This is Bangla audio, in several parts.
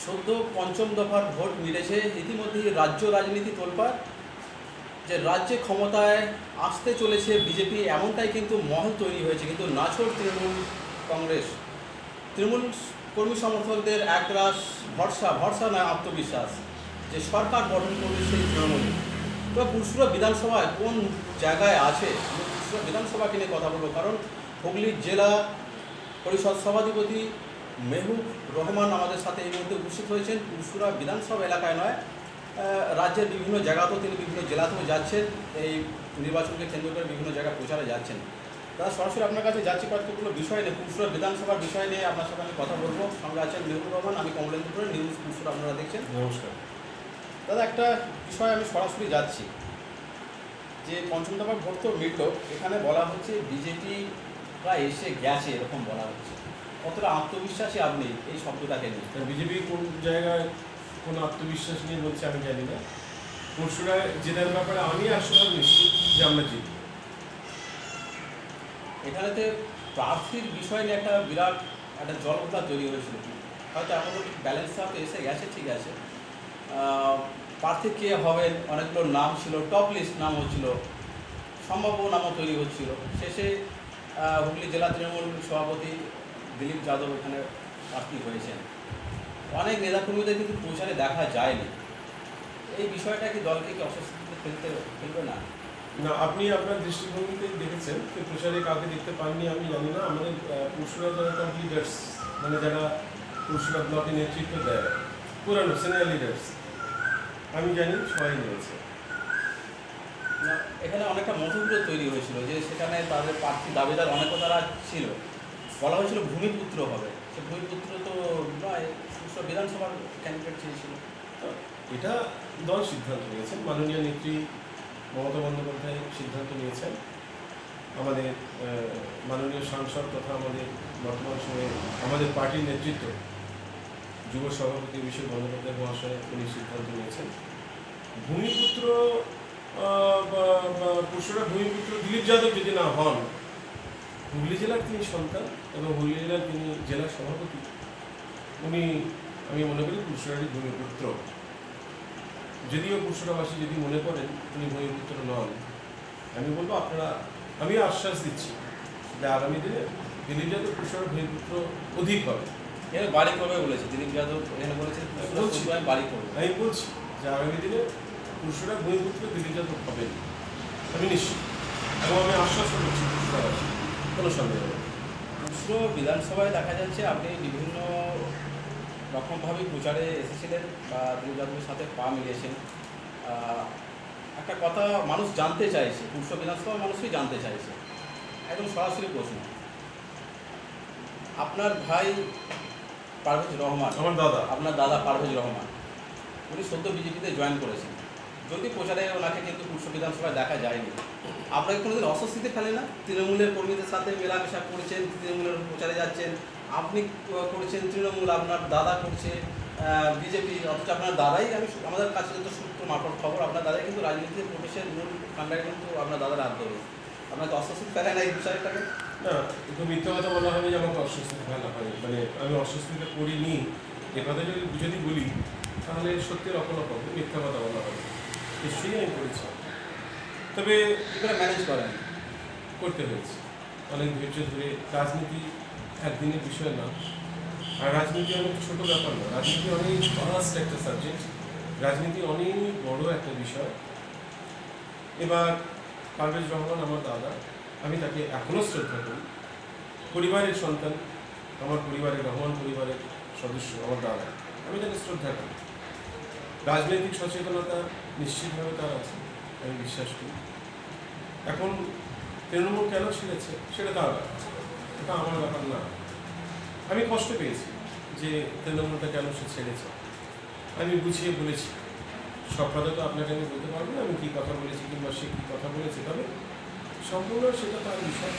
সদ্য পঞ্চম দফার ভোট মিলেছে। ইতিমধ্যেই রাজ্য রাজনীতি তোলপাড়, যে রাজ্যে ক্ষমতায় আসতে চলেছে বিজেপি, এমনটাই কিন্তু মহল তৈরি হয়েছে। কিন্তু নাছোড় তৃণমূল কংগ্রেস, তৃণমূল কর্মী সমর্থকদের একরাশ ভরসা নয় আত্মবিশ্বাস যে সরকার গঠন করবে সেই তৃণমূল। তো পুরসুরা বিধানসভায় কোন জায়গায় আছে, আমি পুরসুরা বিধানসভাকে নিয়ে কথা বলবো, কারণ হুগলির জেলা পরিষদ সভাধিপতি মেহবুব রহমান আমাদের সাথে এই মুহূর্তে উপস্থিত হয়েছেন। পুরসুরা বিধানসভা এলাকায় নয়, রাজ্যের বিভিন্ন জায়গাতেও তিনি বিভিন্ন জেলাতেও যাচ্ছেন, এই নির্বাচনকে কেন্দ্র করে বিভিন্ন জায়গায় প্রচারে যাচ্ছেন। তারা সরাসরি আপনার কাছে যাচ্ছি কতগুলো বিষয় নিয়ে, পুরসুরা বিধানসভার বিষয় নিয়ে আপনার সাথে আমি কথা বলবো। সঙ্গে আছেন মেহবুব রহমান, আমি কমলেন্দুপুরের নিউজ পুরসুরা আপনারা দেখছেন। নমস্কার দাদা, একটা বিষয় আমি সরাসরি যাচ্ছি, যে পঞ্চম দফার ভোট তো মিটল, এখানে বলা হচ্ছে বিজেপিরা এসে গেছে, এরকম বলা হচ্ছে। কতটা আত্মবিশ্বাসী আপনি এই শব্দটাকে নিয়ে? বিজেপি কোন জায়গায় কোন আত্মবিশ্বাস নিয়ে বলছে আমি জানি না। পরশুরায় জেতার ব্যাপারে আমি 100% নিশ্চিত যে আমরা জিতব। এখানেতে প্রার্থীর বিষয় নিয়ে একটা বিরাট একটা জলঘোলা তৈরি হয়েছিল। হয়তো এখন ব্যালেন্স হাতে এসে গেছে, ঠিক আছে। প্রার্থী কে হবেন, অনেকগুলো নাম ছিল, টপ লিস্ট নাম হচ্ছিল, সম্ভাব্য নামও তৈরি হচ্ছিল। শেষে হুগলি জেলা তৃণমূল সভাপতি দিলীপ যাদব এখানে প্রার্থী হয়েছেন। অনেক নেতাকর্মীদের কিন্তু প্রচারে দেখা যায়নি। এই বিষয়টা কি দলকে কি অস্বস্তিতে ফেলবে না? না, আপনি আপনার দৃষ্টিভঙ্গিতে দেখেছেন যে প্রচারে কাউকে দেখতে পাননি আমি জানি না। আমাদের পরশুরা যারা টপ লিডার্স, মানে যারা পরশুরা ব্লকে নেতৃত্ব দেয়, পুরানো সিনিয়র লিডার্স, আমি জানি সবাই নিয়েছে। এখানে অনেকটা মতবিরোধ তৈরি হয়েছিল, যে সেখানে তাদের প্রার্থী দাবিদার অনেক তারা ছিল, বলা হয়েছিল ভূমিপুত্র হবে। সে ভূমিপুত্র তো নয়, বিধানসভার ক্যান্ডিডেট চেয়েছিল। এটা দল সিদ্ধান্ত নিয়েছেন, মাননীয় নেত্রী মমতা বন্দ্যোপাধ্যায় সিদ্ধান্ত নিয়েছেন। আমাদের মাননীয় সাংসদ তথা আমাদের বর্তমান সময়ে আমাদের পার্টির নেতৃত্ব যুব সভাপতি অভিষেক বন্দ্যোপাধ্যায় মহাশয় উনি সিদ্ধান্ত নিয়েছেন। ভূমিপুত্র পরশুরা ভূমিপুত্র দিলীপ যাদব যদি না হন, হুগলি জেলার তিনি সন্তান এবং হুগলি জেলার তিনি জেলা সভাপতি, উনি আমি মনে করি পরশুরারই ভূমিপুত্র। যদিও পরশুরাবাসী যদি মনে করেন উনি ভূমিপুত্র নন, আমি বলবো আপনারা, আমি আশ্বাস দিচ্ছি যে আগামী দিনে দিলীপ যাদব পরশুরার ভূমিপুত্র অধিক হবে। এখানে বাড়ি করবে বলেছে দিলীপ যাদব, এখানে বলেছেন বাড়ি করবে। আমি বলছি যে আগামী দিনে পরশুরার ভূমিপুত্র দিলীপ যাদব হবেন, আমি নিশ্চিত, এবং আমি আশ্বাস করছি পরশুরাবাসী, কোনো সন্দেহ নেই। পরশুরা বিধানসভায় দেখা যাচ্ছে আপনি বিভিন্ন রকমভাবেই প্রচারে এসেছিলেন বা দিলীপ যাদবের সাথে পা মিলিয়েছেন। একটা কথা মানুষ জানতে চাইছে, পরশুরা বিধানসভা মানুষই জানতে চাইছে, একদম সরাসরি প্রশ্ন। আপনার ভাই পারভেজ রহমান, আমার দাদা, আপনার দাদা পারভেজ রহমান, উনি সদ্য বিজেপিতে জয়েন করেছেন। যদি প্রচারে ওনাকে কিন্তু পরশুরা বিধানসভায় দেখা যায়নি, আপনাকে কোনোদিন অস্বস্তিতে ফেলে না? তৃণমূলের কর্মীদের সাথে মেলামেশা করেছেন, তৃণমূলের প্রচারে যাচ্ছেন, আপনি করেছেন তৃণমূল, আপনার দাদা করছে বিজেপি, অথচ আপনার দাদাই, আমাদের কাছে যত সূত্র মারফত খবর, আপনার দাদাই কিন্তু রাজনীতিতে প্রবেশের মূল কাণ্ডায় কিন্তু আপনার দাদার হাত ধরে। আপনাকে অস্বস্তি ফেলে না এই বিষয়টাকে? না, একটু মিথ্যা কথা বলা হবে যে আমাকে অস্বস্তিতে ফেলা হয়, মানে আমি অস্বস্তিতে পড়িনি এ কথা যদি বলি তাহলে সত্যের অপরাধ হবে, মিথ্যা কথা বলা হবে। নিশ্চয়ই আমি করেছি, তবে কী করে ম্যানেজ করেন? করতে হয়েছে অনেক ধৈর্য ধরে। রাজনীতি একদিনের বিষয় না, আর রাজনীতি অনেক ছোটো ব্যাপার না, রাজনীতি অনেক ফাস্ট একটা সাবজেক্ট, রাজনীতি অনেক বড় একটা বিষয়। এবার পারভেজ রহমান আমার দাদা, আমি তাকে এখনও শ্রদ্ধা করি, পরিবারের সন্তান, আমার পরিবারের রহমান পরিবারের সদস্য আমার দাদা, আমি তাকে শ্রদ্ধা করি। রাজনৈতিক সচেতনতা নিশ্চিতভাবে তার আছে, আমি বিশ্বাস করি। এখন তৃণমূল কেন ছেড়েছে সেটা তার ব্যাপার, এটা আমার ব্যাপার না। আমি কষ্ট পেয়েছি যে তৃণমূলটা কেন সে ছেড়েছে, আমি বুঝিয়ে বলেছি। সব কথা তো আপনাকে আমি বলতে পারবো না আমি কী কথা বলেছি কিংবা সে কী কথা বলেছে, তবে সম্পূর্ণ সেটা তার বিষয়,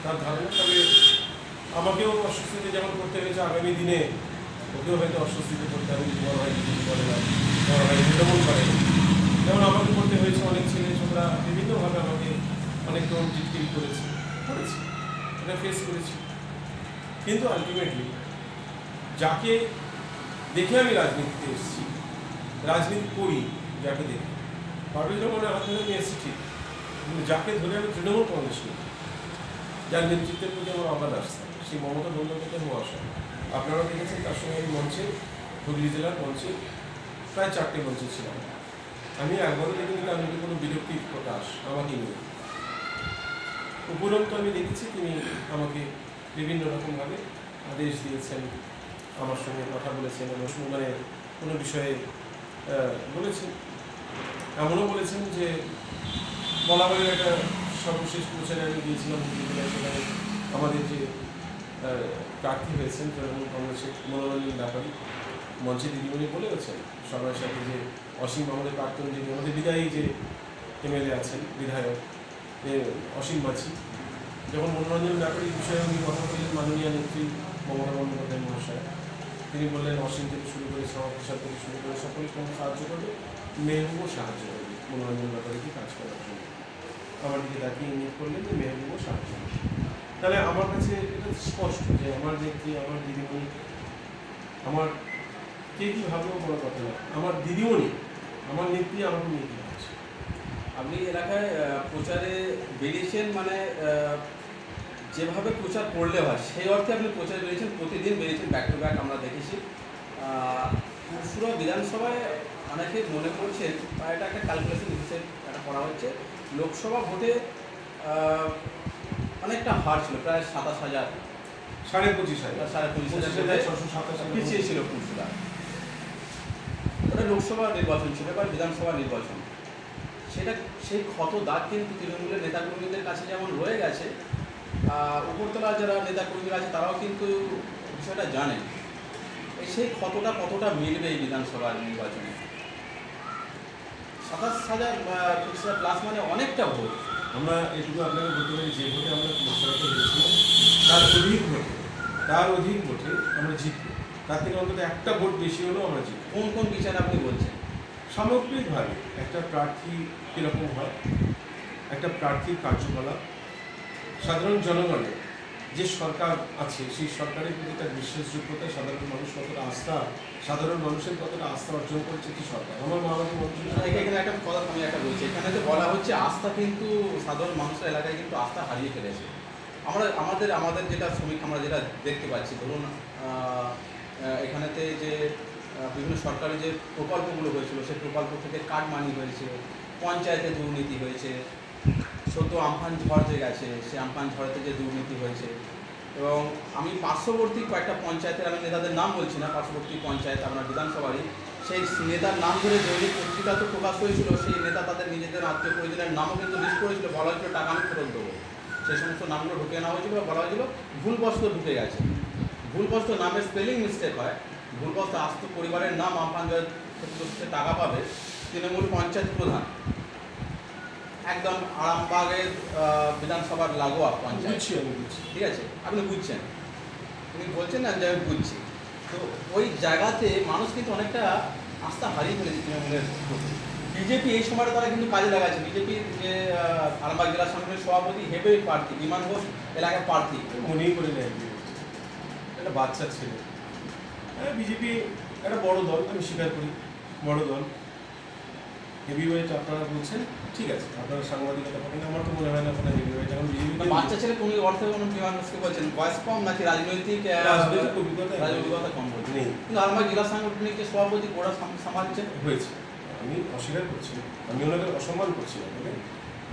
তার ধারণা। তবে আমাকেও অস্বস্তিতে যেমন করতে হয়েছে, আগামী দিনে ওকেও হয়তো অস্বস্তিতে করতে হবে, বড় হয় কিছু করে না, বড় হয় তৃণমূল করে, যেমন আমাকে করতে হয়েছে। অনেক ছেলে ছোকরা বিভিন্নভাবে আমাকে অনেক রকম টিটকিরি করেছি, এটা ফেস করেছি। কিন্তু আলটিমেটলি যাকে দেখে আমি রাজনীতিতে এসেছি, রাজনীতি করি যাকে দেখি। পার্টি জনগণের হাত ধরে আমি এসেছি ঠিক, কিন্তু যাকে ধরে আমি তৃণমূল কংগ্রেস করি, যার নেতৃত্বের প্রতি আমার অগাধ আস্থা, সেই মমতা বন্দ্যোপাধ্যায় মহাশয়। আপনারা দেখেছেন তার সঙ্গে আমি মঞ্চে, হুগলি জেলার মঞ্চে প্রায় 4টে মঞ্চে ছিলাম। আমি একবারও দেখিনি তার মধ্যে কোনো বিরক্তি প্রকাশ আমাকে নিয়ে। উপরন্তু আমি দেখেছি তিনি আমাকে বিভিন্ন রকমভাবে আদেশ দিয়েছেন, আমার সঙ্গে কথা বলেছেন, মানে কোনো বিষয়ে বলেছেন। এমনও বলেছেন যে বলাবাড়ির একটা সর্বশেষ প্রচারে আমি গিয়েছিলাম হুগলি জেলায়, সেখানে আমাদের যে প্রার্থী হয়েছেন তৃণমূল কংগ্রেসের মনোরঞ্জন ব্যাপারী, মঞ্চে দিদিমণি বলেছেন সবার সাথে যে অসীম আমাদের প্রাক্তন, যিনি আমাদের বিদায়ী যে এমএলএ আছেন, বিধায়ক অসীম মাঝি, যখন মনোরঞ্জন ব্যাপারীর বিষয়ে উনি কথা বললেন মাননীয় নেত্রী মমতা বন্দ্যোপাধ্যায় মহাশয়, তিনি বললেন অসীম থেকে শুরু করে শ্যামাপ্রসাদ থেকে শুরু করে সকলকে সাহায্য করবে, মেহবুবও সাহায্য করবে মনোরঞ্জন ব্যাপারীকে কাজ করার জন্য। আমার দিকে তাকিয়ে ইঙ্গিত করলেন যে মেহবুবও সাহায্য করবে। তাহলে আমার কাছে এটা স্পষ্ট যে আমার নেত্রী, আমার দিদিমণি, আমার কে কী ভাবলেও বড় কথা না, আমার দিদিমণি, আমার নেত্রী আমাকে নিয়ে কী ভাবছে। আপনি এলাকায় প্রচারে বেরিয়েছেন, মানে যেভাবে প্রচার করলে হয় সেই অর্থে আপনি প্রচারে বেরিয়েছেন, প্রতিদিন বেরিয়েছেন, ব্যাক টু ব্যাক আমরা দেখেছি। পুরসুরা বিধানসভায় অনেকে মনে করছেন, বা এটা একটা ক্যালকুলেশন হিসেবে এটা করা হচ্ছে, লোকসভা ভোটে অনেকটা হার ছিল, প্রায় 27,000, 25,000 পিছিয়ে ছিল পুরসুরা। ওটা লোকসভা নির্বাচন ছিল, বা বিধানসভা নির্বাচন। সেই ক্ষত দাগ কিন্তু তৃণমূলের নেতাকর্মীদের কাছে যেমন রয়ে গেছে, উপরতলা যারা নেতাকর্মীরা আছে তারাও কিন্তু বিষয়টা জানেন। সেই ক্ষতটা কতটা মিলবে এই বিধানসভা নির্বাচনে? 27,000 প্লাস মানে অনেকটা ভোট। আমরা এটুকু আপনাকে বলতে পারি, যে ভোটে আমরা লোকসভাতে হেরেছিলাম তার অধিক ভোটে আমরা জিতব। তার থেকে অন্তত একটা ভোট বেশি হলেও আমরা জিতব। কোন কোন বিচার আপনি বলছেন? সামগ্রিকভাবে একটা প্রার্থী কীরকম হয়, একটা প্রার্থীর কার্যকলাপ, সাধারণ জনগণের যে সরকার আছে সেই সরকারের প্রতি তার বিশ্বাসযোগ্যতা, সাধারণ মানুষ কতটা আস্থা, সাধারণ মানুষের কতটা আস্থা অর্জন করছে কি সরকার। আমার মামাকে এখানে একটা কথা আমি একটা বলছি, এখানে তো বলা হচ্ছে আস্থা কিন্তু সাধারণ মানুষের এলাকায় কিন্তু আস্থা হারিয়ে ফেলেছে। আমাদের যেটা শ্রমিক আমরা যেটা দেখতে পাচ্ছি, ধরুন এখানেতে যে বিভিন্ন সরকারি যে প্রকল্পগুলো হয়েছিল, সেই প্রকল্প থেকে কাটমানি হয়েছে, পঞ্চায়েতে দুর্নীতি হয়েছে, সদ্য আমফান ঝড় যে গেছে সেই আমফান ঝড়েতে যে দুর্নীতি হয়েছে। এবং আমি পার্শ্ববর্তী কয়েকটা পঞ্চায়েতের, আমি নেতাদের নাম বলছি না, পার্শ্ববর্তী পঞ্চায়েত আপনার বিধানসভারই, সেই নেতার নাম ধরে দৈনিক পত্রিকা তো প্রকাশ হয়েছিল, সেই নেতা তাদের নিজেদের আত্মীয় পরিজনের নামও কিন্তু লিস্ট করেছিল, বলা হয়েছিল টাকা আমি ফেরত দেবো। সেই সমস্ত নামগুলো ঢুকে নেওয়া হয়েছিল, বলা হয়েছিল ভুলবশত ঢুকে গেছে। ভুলবশত নামের স্পেলিং মিস্টেক হয়, ভুলবশত আস্ত পরিবারের নাম আমফান ঝড়ের ক্ষতিগ্রস্ত টাকা পাবে তৃণমূল পঞ্চায়েত প্রধান, একদম আরামবাগের বিধানসভার লাগোয়া পঞ্চায়েত। ঠিক আছে, আপনি বুঝছেন, আপনি বলছেন না যে আমি বুঝছি। তো ওই জায়গাতে মানুষ কিন্তু অনেকটা আস্থা হারিয়ে ফেলেছে তৃণমূলের প্রতি। বিজেপি এই সময়টা তারা কিন্তু কাজে লাগাচ্ছে। বিজেপির যে আরামবাগ জেলা সংগঠনের সভাপতি হেবে প্রার্থী বিমান ঘোষ এলাকার প্রার্থী, মনেই করে নেয় একটা বাচ্চা ছেলে। হ্যাঁ, বিজেপি একটা বড় দল, আমি স্বীকার করি, বড় দল। হেভি ওয়েট আপনারা বলছেন, ঠিক আছে, আপনারা সাংবাদিকতা করেন, আমার তো মনে হয় না কোনো হেভি ওয়েট। এখন বিজেপি বাচ্চা ছেলে কোন অর্থে কোনো বিমান ঘোষকে বলছেন বয়স কম নাকি রাজনৈতিক অভিজ্ঞতা কম বলছেন? নেই। কিন্তু আরামবাগ জেলা সাংগঠনিক যে সভাপতি ওরা সামালছেন হয়েছে, আমি অস্বীকার করছি, আমি ওনাকে অসম্মান করছি না। তবে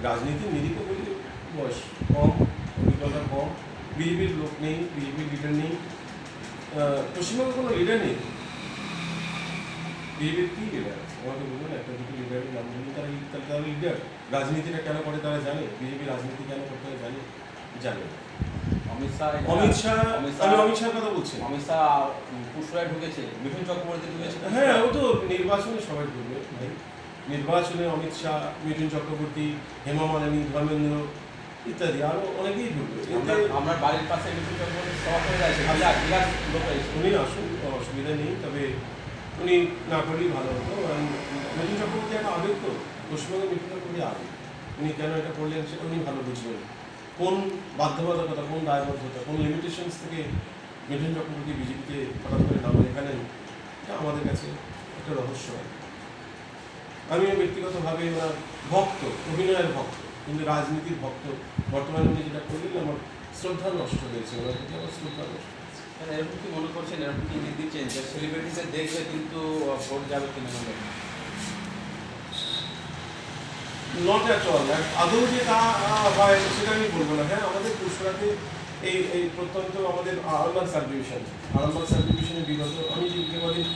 রাজনীতির নিরিখ বলি বয়স কম, অভিজ্ঞতা কম, বিজেপির লোক নেই, বিজেপির লিডার নেই, পশ্চিমবঙ্গে কোনো লিডার নেই। বিজেপির কী লিডার আছে আমাকে বলুন, একটা দুটো লিডারের নাম বলুন। তারা লিডার রাজনীতিটা কেন করে তারা জানে? বিজেপি রাজনীতি কেন করতে হয় জানে। অমিত শাহ আমি অমিত শাহের কথা বলছি। অমিত শাহ পুরসুরায় ঢুকেছে, মিঠুন চক্রবর্তী ঢুকেছে। হ্যাঁ, ও তো নির্বাচনে সবাই ঢুকবে ভাই। নির্বাচনে অমিত শাহ, মিঠুন চক্রবর্তী, হেমা মালিনী, ধর্মেন্দ্র ইত্যাদি আরও অনেকেই ঢুকবে। আমার বাড়ির পাশে মিঠুন চক্রবর্তী সভা করে গেছে, উনি আসুন, অসুবিধা নেই। তবে উনি না করলেই ভালো হতো। মিঠুন চক্রবর্তী একটা আবেগ, তো পশ্চিমবঙ্গে মিঠুন চক্রবর্তী আবেগ। উনি কেন এটা করলেন সেটা উনি ভালো বুঝবেন। কোন বাধ্যবাধকতা, কোন দায়বদ্ধতা, কোন লিমিটেশনস থেকে মিঠুন চক্রবর্তী বিজেপিতে হঠাৎ করে নাম এখানে আমাদের কাছে একটা রহস্য। আমিও ব্যক্তিগতভাবে ওনার ভক্ত, অভিনয়ের ভক্ত, কিন্তু রাজনীতির ভক্ত। বর্তমানে উনি যেটা করলেন আমার শ্রদ্ধা নষ্ট হয়েছে, ওনার প্রতি আমার শ্রদ্ধা নষ্ট। এরকম কি মনে করছেন, এরকম কি ইঙ্গিত দিচ্ছেন যে সেলিব্রিটিদের দেখবে কিন্তু ভোট যাবে তৃণমূলে? Not at all. আদৌ যে তা হয় সেটা আমি বলবো না। হ্যাঁ, আমাদের পুরসুরাতে এই প্রত্যন্ত আমাদের আরামবাগ সাব ডিভিশনের বিগত আমি দীর্ঘদিন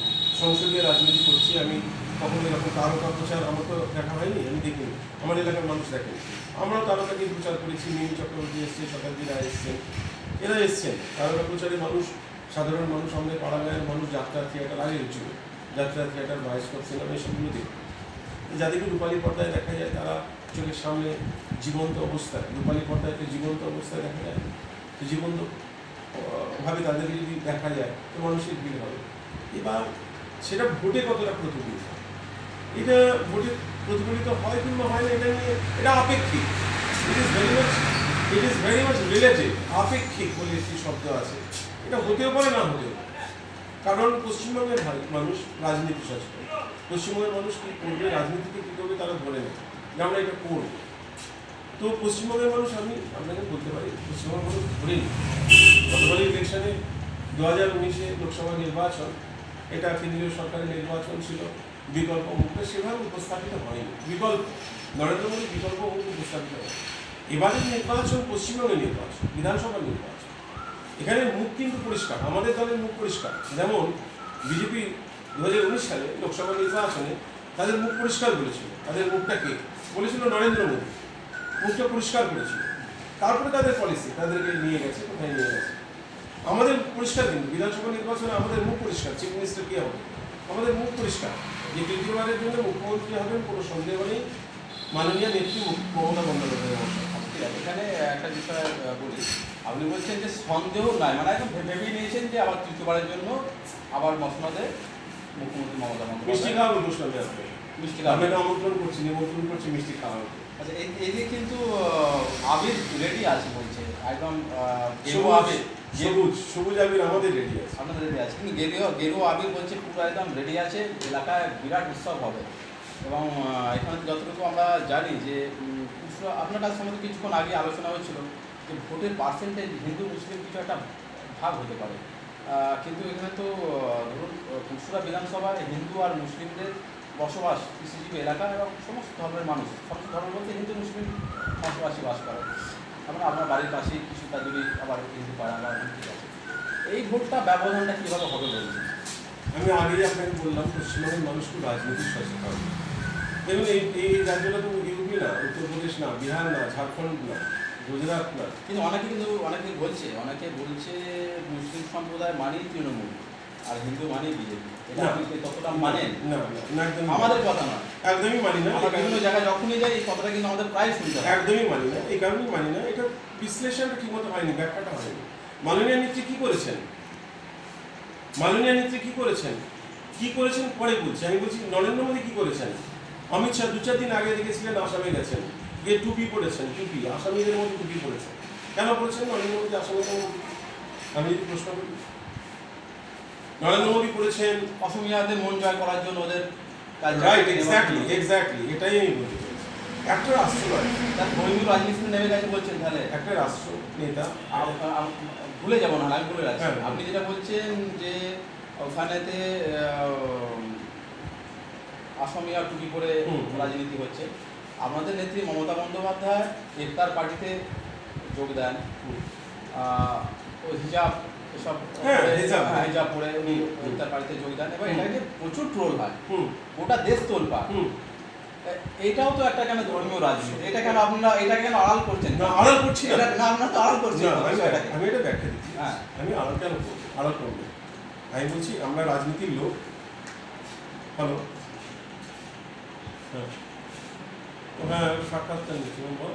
সংসদীয় রাজনীতি করছি, আমি কখনো এরকম তারকা প্রচার আমার তো দেখা হয়নি, আমি দেখিনি, আমার এলাকার মানুষ দেখেনি। আমরাও তারকাকে প্রচার করেছি, মিমি চক্রবর্তী এসছে, শতাব্দী রায় এসছেন, এরা এসছেন। তারকা প্রচারে মানুষ, সাধারণ মানুষ, আমাদের পাড়া গায়ের মানুষ যাত্রা থিয়েটার আগে হচ্ছিল, যাত্রা থিয়েটার, বায়োস্কোপ, সিনেমা এসবগুলো দেখে যাদেরকে রূপালী পর্দায় দেখা যায় তারা চোখের সামনে জীবন্ত অবস্থায়, রূপালী পর্দায় তো জীবন্ত অবস্থায় দেখা যায়, তো জীবন্ত ভাবে তাদেরকে যদি দেখা যায় তো মানুষের ভিড় হবে। এবার সেটা ভোটে কতটা প্রতিফলিত, এটা ভোটে প্রতিফলিত হয় কিংবা হয় না এটা নিয়ে, এটা আপেক্ষিক। It is very much relative. আপেক্ষিক বলে একটি শব্দ আছে, এটা হতেও পারে না হতেও পারে। কারণ পশ্চিমবঙ্গের মানুষ রাজনীতি সচেতন। পশ্চিমবঙ্গের মানুষ কী করবে, রাজনীতিতে কী করবে তারা ধরে নেয় যে আমরা এটা করব। তো পশ্চিমবঙ্গের মানুষ, আমি আপনাকে বলতে পারি, পশ্চিমবঙ্গের মানুষ ধরেনি। গতবারের ইলেকশনে 2019-এ লোকসভা নির্বাচন, এটা কেন্দ্রীয় সরকারের নির্বাচন ছিল, বিকল্প মুখটা সেভাবে উপস্থাপিত হয়নি। বিকল্প নরেন্দ্র মোদী বিকল্প মুখ উপস্থাপিত হয়। এবারের নির্বাচন পশ্চিমবঙ্গের নির্বাচন, বিধানসভার নির্বাচন। এখানে মুখ কিন্তু পরিষ্কার, আমাদের দলের মুখ পরিষ্কার। যেমন বিজেপি 2019 সালে লোকসভা নির্বাচনে তাদের মুখ পরিষ্কার করেছিল। তাদের মুখটা কে বলেছিল? নরেন্দ্র মোদী। মুখটা পরিষ্কার করেছিল। তারপরে তাদের পলিসি তাদেরকে নিয়ে গেছে, কোথায় নিয়ে গেছে। আমাদের পরিষ্কার, কিন্তু বিধানসভা নির্বাচনে আমাদের মুখ পরিষ্কার। চিফ মিনিস্টার কে হবে? আমাদের মুখ পরিষ্কার যে তৃতীয়বারের জন্য মুখ্যমন্ত্রী হবেন, কোনো সন্দেহ নেই, মাননীয় নেত্রী মমতা বন্দ্যোপাধ্যায়। এখানে একটা বিষয় বলি, আপনি বলছেন যে সন্দেহ নাই, মানে একদম ভেবে নিয়েছেন যে আবার তৃতীয়বারের জন্য আবার মসনদে মুখ্যমন্ত্রী মমতা বন্দ্যোপাধ্যায় মিষ্টি খাওয়াবো প্রশ্ন আমি আসবে, মিষ্টি আমি আমন্ত্রণ করছি, নিমন্ত্রণ করছি মিষ্টি খাওয়াবো। আচ্ছা, এই যে কিন্তু আবির রেডি আছে বলছে, একদম সবুজ আবির আমাদের রেডি আছে, আপনাদের রেডি আছে, কিন্তু গেরুয়া আবির বলছে পুরো একদম রেডি আছে, এলাকায় বিরাট উৎসব হবে। এবং এখানে যতটুকু আমরা জানি যে আপনার কাছে সম্বন্ধে কিছুক্ষণ আগে আলোচনা হয়েছিল যে ভোটের পার্সেন্টেজ হিন্দু মুসলিম কিছু একটা ভাগ হতে পারে, কিন্তু এখানে তো ধরুন কুশরা বিধানসভায় হিন্দু আর মুসলিমদের বসবাস, কৃষিজীবী এলাকা এবং সমস্ত ধর্মের মানুষ, সমস্ত ধর্ম বলতে হিন্দু মুসলিম বসবাসী বাস করে। আমরা আপনার বাড়ির পাশেই কিছুটা যদি আবার হিন্দু পাড়া বা ঠিক আছে, এই ভোটটা ব্যবধানটা কীভাবে হবে বলছি? আমি আগেই আপনাকে বললাম পশ্চিমবঙ্গের মানুষ খুব রাজনীতির সচেতন। দেখুন এই রাজ্যটা তো ইউপি না, উত্তরপ্রদেশ না, বিহার না, ঝাড়খণ্ড না, গুজরাট না। কিন্তু অনেকে বলছে মুসলিম সম্প্রদায় মানেই তৃণমূল আর হিন্দু মানেই বিজেপি। এটা আপনি ততটা মানেন? না, একদম আমাদের কথা নয়, একদমই মানি না। আমরা বিভিন্ন জায়গায় যখনই যাই এই কথাটা কিন্তু আমাদের প্রায় শুনতে হয়। একদমই মানি না, এই কারণেই মানি না, এটা বিশ্লেষণটা ঠিকমতো হয়নি, ব্যাখ্যাটা হয়নি। মাননীয় নেত্রী কী করেছেন, মাননীয় নেত্রী কী করেছেন, কী করেছেন পরে বলছি। আমি বলছি নরেন্দ্র মোদী কী করেছেন। অমিত শাহ 2-4 দিন আগে দেখেছিলেন আসামে গেছেন, গিয়ে টুপি পরেছেন, টুপি আসামিদের মতো টুপি পরেছেন। কেন পড়েছেন নরেন্দ্র মোদী আসামের মতো? আমি যদি প্রশ্ন করি, নরেন্দ্র মোদী করেছেন অসমিয়াদের মন জয় করার জন্য ওদের রাইট, এক্স্যাক্টলি এটাই আমি বলতে চাইছি। একটা রাষ্ট্র নয়, তার ধর্মীয় রাজনীতিতে নেমে গেছে বলছেন, তাহলে একটা রাষ্ট্র নেতা ভুলে যাবো না, আমি বলে রাখছি। হ্যাঁ। আপনি যেটা বলছেন যে ওখানেতে অসমিয়া টুপি করে রাজনীতি হচ্ছে, আমাদের নেত্রী মমতা বন্দ্যোপাধ্যায় ইফতার পার্টিতে যোগ দেন, ওই হিজাব এসব হিজাব পরে উনি ইফতার পার্টিতে যোগ দেন, এবং এটাকে প্রচুর ট্রোল হয়, গোটা দেশ তোলপা। এটাও তো একটা কেন ধর্মীয় রাজনীতি, এটা কেন আপনারা এটা কেন আড়াল করছেন? না, আড়াল করছি না, না, আপনারা তো আড়াল করছেন। আমি এটা ব্যাখ্যা দিচ্ছি। হ্যাঁ, আমি আড়াল কেন করবো, আড়াল করবো আমি বলছি আমরা রাজনীতির লোক। হ্যালো, হ্যাঁ সাক্ষাৎকার নিচ্ছি, বল।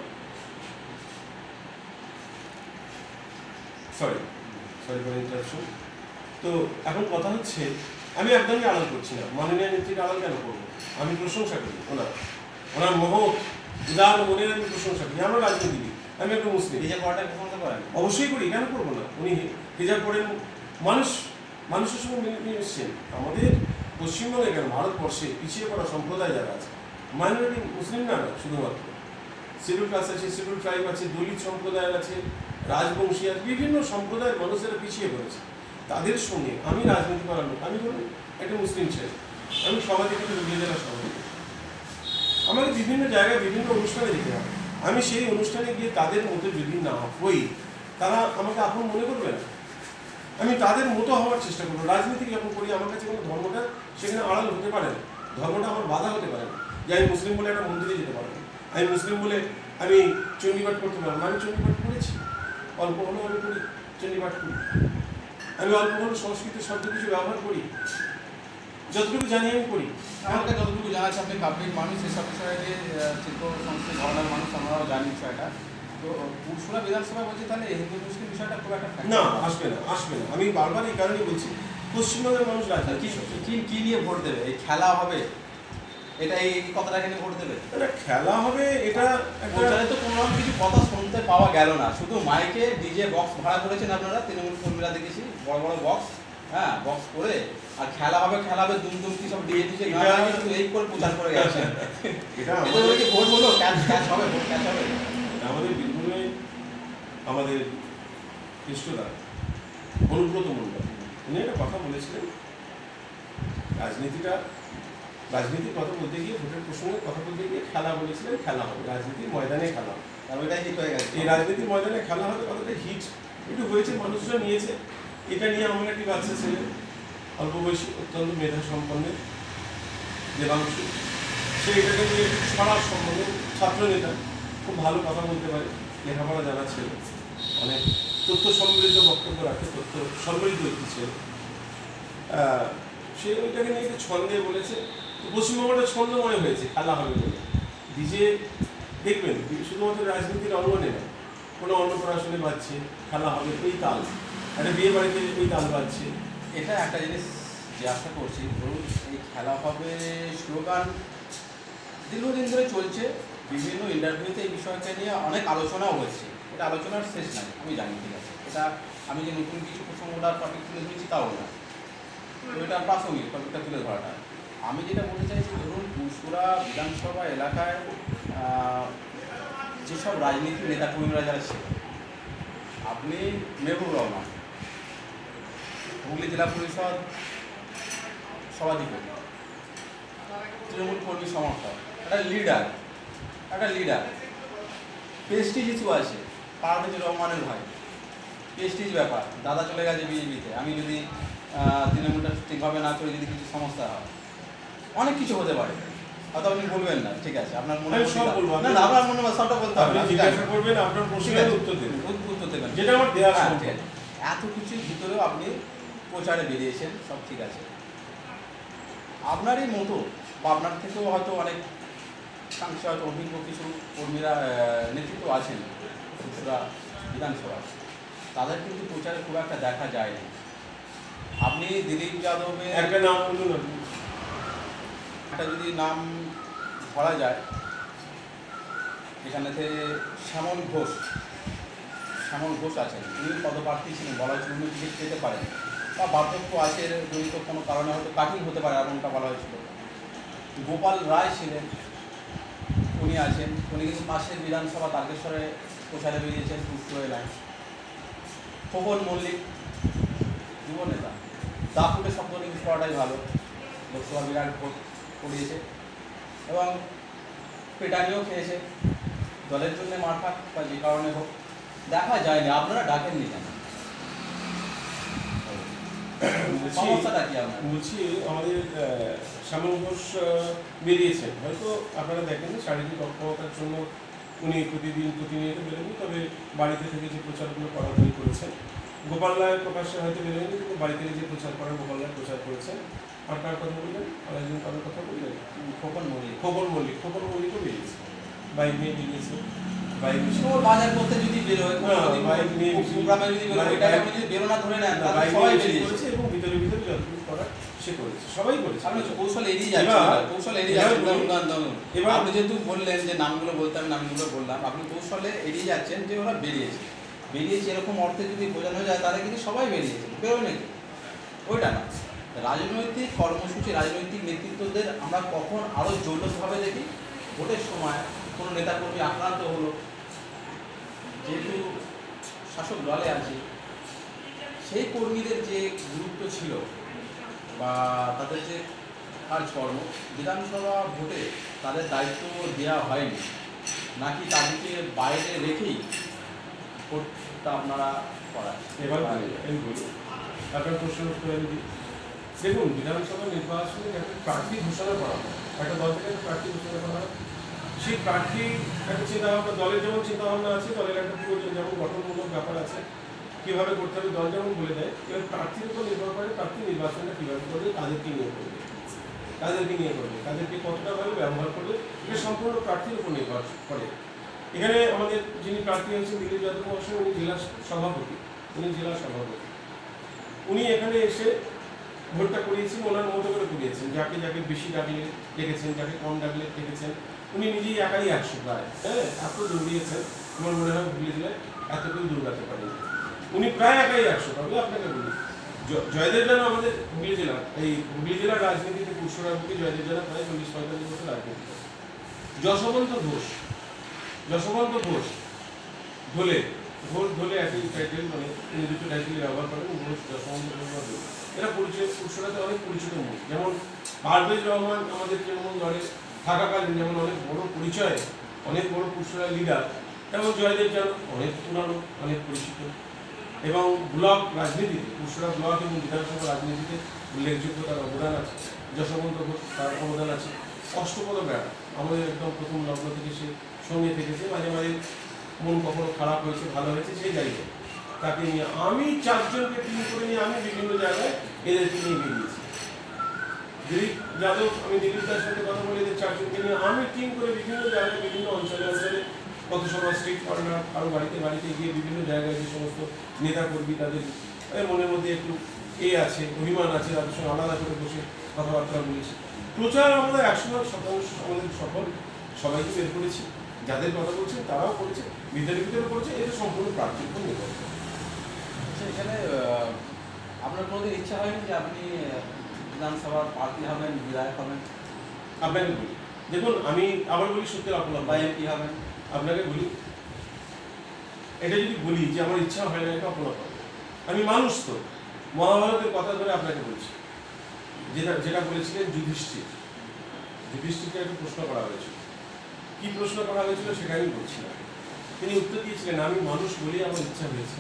Sorry for interruption. তো এখন কথা হচ্ছে, আমি একদমই আড়াল করছি না, মাননীয় নেত্রীকে আড়াল কেন করবো? আমি প্রশংসা করি ওনার মহৎ উদার মনের, আমি প্রশংসা করি। আমরা রাজনীতিবিদ, আমি একটা মুসলিম। হিজাব পড়াটা প্রশংসা করেন? অবশ্যই করি, কেন করবো না। উনি হিজাব পড়েন, মানুষের সঙ্গে মিশছেন। আমাদের পশ্চিমবঙ্গে কেন ভারতবর্ষে পিছিয়ে পড়া সম্প্রদায় যারা আছে, মাইনরিটি মুসলিম না শুধুমাত্র, শিডিউল কাস্ট আছে, শিডিউল ট্রাইব আছে, দলিত সম্প্রদায় আছে, রাজবংশী আছে, বিভিন্ন সম্প্রদায়ের মানুষেরা পিছিয়ে পড়েছে। তাদের সঙ্গে আমি রাজনীতি করার লোক, আমি ধরুন একটা মুসলিম ছেলে, আমি সভাধিপতি হুগলি জেলার সভাধিপতি, আমাকে বিভিন্ন জায়গায় বিভিন্ন অনুষ্ঠানে যেতে হবে। আমি সেই অনুষ্ঠানে গিয়ে তাদের মতো যদি না হই, তারা আমাকে আপন মনে করবে না। আমি তাদের মতো হওয়ার চেষ্টা করবো। রাজনীতি যখন করি আমার কাছে কোনো ধর্মটা সেখানে আড়াল হতে পারে না, ধর্মটা আমার বাধা হতে পারে না। যে আমি মুসলিম বলে একটা মন্দিরে যেতে পারবো না, আমি মুসলিম বলে আমি চণ্ডীপাঠ করতে পারবো না। আমি চণ্ডীপাঠ করেছি, অল্প হলেও আমি করি, চণ্ডীপাঠ করি। আমি অল্প হলেও সংস্কৃত শব্দ কিছু ব্যবহার করি, যতটুকু জানি আমি করি। আমাকে যতটুকু জানা আছে আপনি পাবলিক মানুষ, এসব বিষয়ে যে শিল্প সংস্কৃতি ধরনের মানুষ আমরাও জানি বিষয়টা। তো পুরসুরা বিধানসভা বলছে তাহলে হিন্দু মুসলিম বিষয়টা খুব একটা না, আসবে না, আসবে না। আমি বারবার এই কারণেই বলছি, পশ্চিমবঙ্গের মানুষ রাজনীতি কি নিয়ে ভোট দেবে? এই খেলা হবে, এটা এই কথাটাকে নিয়ে ভোট দেবে? এটা খেলা হবে, এটা প্রচারে তো কোনো রকম কিছু কথা শুনতে পাওয়া গেল না, শুধু মাইকে ডিজে বক্স ভাড়া করেছেন আপনারা, তৃণমূল কর্মীরা দেখেছি বড় বড় বক্স, হ্যাঁ বক্স করে, আর খেলা হবে দুম কি সব ডিজে ডিজে শুধু এই করে প্রচার করে গেছে। এটা ভোট হলো ক্যাচ হবে, ভোট ক্যাচ হবে। আমাদের বীরভূমে আমাদের কৃষ্ণদা অনুব্রত মণ্ডল উনি একটা কথা বলেছিলেন, রাজনীতির কথা বলতে গিয়ে, ভোটের প্রসঙ্গে কথা বলতে গিয়ে খেলা বলেছিলেন, খেলা হবে, রাজনীতির ময়দানে খেলা হবে। আর ওইটাই হিট হয়ে গেছে। এই রাজনীতির ময়দানে খেলা হবে কথাটা হিট একটু হয়েছে, মানুষরা নিয়েছে। এটা নিয়ে আমার একটি বাচ্চা ছেলে, অল্প বয়সী, অত্যন্ত মেধা সম্পন্নের দেবাংশু, সে এটাকে নিয়ে ছড়ার সম্বন্ধে ছাত্র নেতা, খুব ভালো কথা বলতে পারে, লেখাপড়া জানা ছিল, অনেক তথ্য সমৃদ্ধ বক্তব্য রাখে, তথ্য সমৃদ্ধ একটি ছেলে। সে ওইটাকে নিয়ে একটু ছন্দে বলেছে। তো পশ্চিমবঙ্গটা ছন্দময় হয়েছে খেলা হবে বলে। ডিজে দেখবেন শুধুমাত্র রাজনীতির অঙ্গনে না, কোনো অন্নপ্রাশনে বাজছে, খেলা হবে এই তাল, একটা বিয়ে বাড়িতে এই তাল বাজছে। এটা একটা জিনিস যে আশা করছি, ধরুন এই খেলা হবে স্লোগান দীর্ঘদিন ধরে চলছে, বিভিন্ন ইন্টারভিউতে এই বিষয়টা নিয়ে অনেক আলোচনাও হচ্ছে, এটা আলোচনার শেষ নাই, আমি জানি, ঠিক আছে। এটা আমি যে নতুন কিছু প্রসঙ্গটা টপিক তুলে ধরেছি তাও না, তো এটা প্রাসঙ্গিক টপিকটা তুলে ধরাটা। আমি যেটা বলতে চাইছি, ধরুন পুরসুরা বিধানসভা এলাকায় যেসব রাজনীতিক নেতাকর্মীরা যারা ছিল, আপনি মেহবুব রহমান হুগলি জেলা পরিষদ সভাধিপতি, তৃণমূল কর্মী সমর্থক, একটা লিডার, প্রেস্টিজ ইস্যু আছে, পারভেজ রহমানের ভাই, প্রেস্টিজ ব্যাপার, দাদা চলে গেছে বিজেপিতে, আমি যদি তৃণমূলটা ঠিকভাবে না করে যদি কিছু সমস্যা হয়, অনেক কিছু হতে পারে, হয়তো আপনি বলবেন না, ঠিক আছে, আপনার মনে সব বলবো না, আপনার মনে সবটা বলতে হবে, জিজ্ঞাসা করবেন, আপনার প্রশ্নের উত্তর দেবেন, যেটা আমার দেওয়া ঠিক আছে। এত কিছুর ভিতরেও আপনি প্রচারে বেরিয়েছেন, সব ঠিক আছে। আপনারই মতো বা আপনার থেকেও হয়তো অনেক সাংসদ, হয়তো অভিজ্ঞ কিছু কর্মীরা নেতৃত্ব আছেন পুরসুরা বিধানসভা, তাদের কিন্তু প্রচারে খুব একটা দেখা যায়নি। আপনি দিলীপ যাদবের একটা নাম বলুন, একটা যদি নাম ধরা যায়, এখানেতে শ্যামল ঘোষ আছেন, উনি পদপ্রার্থী ছিলেন, বলা হয়েছিল উনি টিকিট পেতে পারেন, বা বার্ধক্য আছে জড়িত কোনো কারণে হয়তো কাটিং হতে পারে, এমনটা বলা হয়েছিল। গোপাল রায় ছিলেন, উনি আছেন, উনি কিন্তু পাশের বিধানসভা তারকেশ্বরে প্রচারে বেরিয়েছেন পুরসুরা এলাকায়। খোকন মল্লিক যুব নেতা, দাপুটে শব্দ নিউজ করাটাই ভালো, লোকসভা বিরাট ভোট করিয়েছে এবং পেটানিও খেয়েছে, দলের জন্য মারফাত বা যে কারণে হোক দেখা যায়নি। আপনারা ডাকেননি কেন? সমস্যাটা কি আপনার? বলছি আমাদের শ্যামল ঘোষ বেরিয়েছেন, হয়তো আপনারা দেখেননি, শারীরিক অক্ষমতার জন্য উনি প্রতিনিয়ত বেরোননি, তবে বাড়িতে থেকে যে প্রচারগুলো করা উনি করেছেন। গোপাল রায় প্রকাশ্যে হয়তো বেরোয়নি, কিন্তু বাড়ি থেকে যে প্রচার করেন গোপাল রায় প্রচার করেছেন। আর কার কথা বললেন? আরেকজন কারোর কথা বললেন? খোকন মল্লিকও বেরিয়েছে, বাইক নিয়ে বেরিয়েছে। বাইক বাজার করতে যদি বেরোয়, বাইক নিয়ে প্রোগ্রামে যদি বেরোয়, এটা আপনি যদি বেরোনা ধরে নেন, তাহলে সবাই বেরিয়েছে এবং ভিতরে যতটুকু করার সে করেছে, সবাই করেছে। আপনি কৌশল এড়িয়ে যাচ্ছেন, এবার আপনি যেহেতু বললেন যে নামগুলো বলতে, আমি নামগুলো বললাম, আপনি কৌশলে এড়িয়ে যাচ্ছেন যে ওরা বেরিয়েছে এরকম অর্থে যদি বোঝানো যায়, তাহলে কিন্তু সবাই বেরিয়েছে, বেরোয় নাকি ওইটা না, রাজনৈতিক কর্মসূচি, রাজনৈতিক নেতৃত্বদের আমরা কখন আরও জৌলুসভাবে দেখি? ভোটের সময় কোনো নেতাকর্মী আক্রান্ত হলো, যেহেতু শাসক দলে আছে, সেই কর্মীদের যে গুরুত্ব ছিল বা তাদের যে কাজকর্ম, বিধানসভা ভোটে তাদের দায়িত্ব দেওয়া হয়নি, নাকি তাদেরকে বাইরে রেখেই ভোটটা আপনারা করান? এবার আমি বলি, আপনার প্রশ্ন উত্তর আমি দিই। দেখুন, বিধানসভা নির্বাচনে একটা প্রার্থী ঘোষণা করা হয়, একটা দল থেকে একটা প্রার্থী ঘোষণা করা হয়। সেই প্রার্থী একটা চিন্তাভাবনা, দলের যেমন চিন্তাভাবনা আছে, দলের একটা পুরো যেমন গঠনমূলক ব্যাপার আছে, কীভাবে করতে হবে দল যেমন বলে দেয়, এবার প্রার্থীর উপর নির্ভর করে প্রার্থী নির্বাচনটা কীভাবে করবে, কাদেরকে নিয়ে করবে, তাদেরকে কতটা ভাবে ব্যবহার করবে, এটা সম্পূর্ণ প্রার্থীর উপর নির্ভর করে। এখানে আমাদের যিনি প্রার্থী হয়েছেন দিলীপ যাদব মহাশয়, উনি জেলা সভাপতি, উনি এখানে এসে ভোটটা করিয়েছেন, ওনার মতো করে করিয়েছেন, যাকে যাকে বেশি ডাকলে ডেকেছেন, যাকে কম ডাকলে ডেকেছেন। উনি নিজেই একাই 100 প্রায়, হ্যাঁ, এত দৌড়িয়েছেন, আমার মনে হয় হুগলি জেলায় এত কেউ দৌড়াতে পারেন। উনি প্রায় একাই 100, তবে আপনাকে বলি জয়দেব জানা আমাদের হুগলি জেলার রাজনীতিতে পুরুষরা বুকে জয়দেব জানা প্রায় 40-45 বছর রাজনীতি করে। যশবন্ত ঘোষ ধোলে একই টাইটেল, মানে তিনি দুটো টাইটেল ব্যবহার করেন, ঘোষ, যশবন্ত ঘোষ। এরা পরিচয় পুরুষরাতে অনেক পরিচিত মুখ। যেমন পারভেজ রহমান আমাদের তৃণমূল দলে থাকাকালীন যেমন অনেক বড় পরিচয়, অনেক বড় পুরুষরা লিডার, তেমন জয়দেব জানা অনেক পুরানো, অনেক পরিচিত। এবং ব্লক রাজনীতিতে, পুরুষরা ব্লক এবং বিধানসভা রাজনীতিতে উল্লেখযোগ্য তার অবদান আছে। যশবন্ত ঘোষ, তার অবদান আছে। অষ্টপদ বেড়া আমাদের একদম প্রথম লগ্ন থেকে সে সঙ্গে থেকেছে, মাঝে মাঝে মন কখনো খারাপ হয়েছে, ভালো হয়েছে, সেই জায়গায় তাকে নিয়ে আমি 4 জনকে টিম করে নিয়ে আমি বিভিন্ন জায়গায় এদেরকে নিয়ে বেরিয়েছি। দিলীপ যাদব, আমি দিলীপ দার সাথে কথা বলে এদের 4 জনকে নিয়ে আমি টিম করে বিভিন্ন জায়গায়, বিভিন্ন অঞ্চলে পথসভা, স্ট্রিট কর্নার, আরও বাড়িতে গিয়ে বিভিন্ন জায়গায় যে সমস্ত নেতা কর্মী তাদের মনের মধ্যে একটু আছে, অভিমান আছে, তাদের সঙ্গে আলাদা করে বসে কথাবার্তা বলেছি। প্রচার আমাদের 100% আমাদের সফল, সবাইকে বের করেছি, যাদের কথা বলছেন তারাও করেছে, বিদ্যালয়ও করেছে। এটা সম্পূর্ণ প্রার্থীর উপর নির্ভর করে। এখানে আপনার কোনোদিন ইচ্ছা হয়নি যে আপনি বিধানসভার প্রার্থী হবেন, বিধায়ক হবেন? আপনাকে বলি, দেখুন আমি আবার বলি, সত্যি আপনার বা এমপি হবেন? আপনাকে বলি, এটা যদি বলি যে আমার ইচ্ছা হয় না, এটা অপরাধ হবে। আমি মানুষ তো, মহাভারতের কথা ধরে আপনাকে বলছি, যেটা বলেছিলেন যুধিষ্ঠিরকে একটু প্রশ্ন করা হয়েছিল। কি প্রশ্ন করা হয়েছিল সেটা আমি বলছি না। তিনি উত্তর দিয়েছিলেন, আমি মানুষ বলেই আমার ইচ্ছা হয়েছে,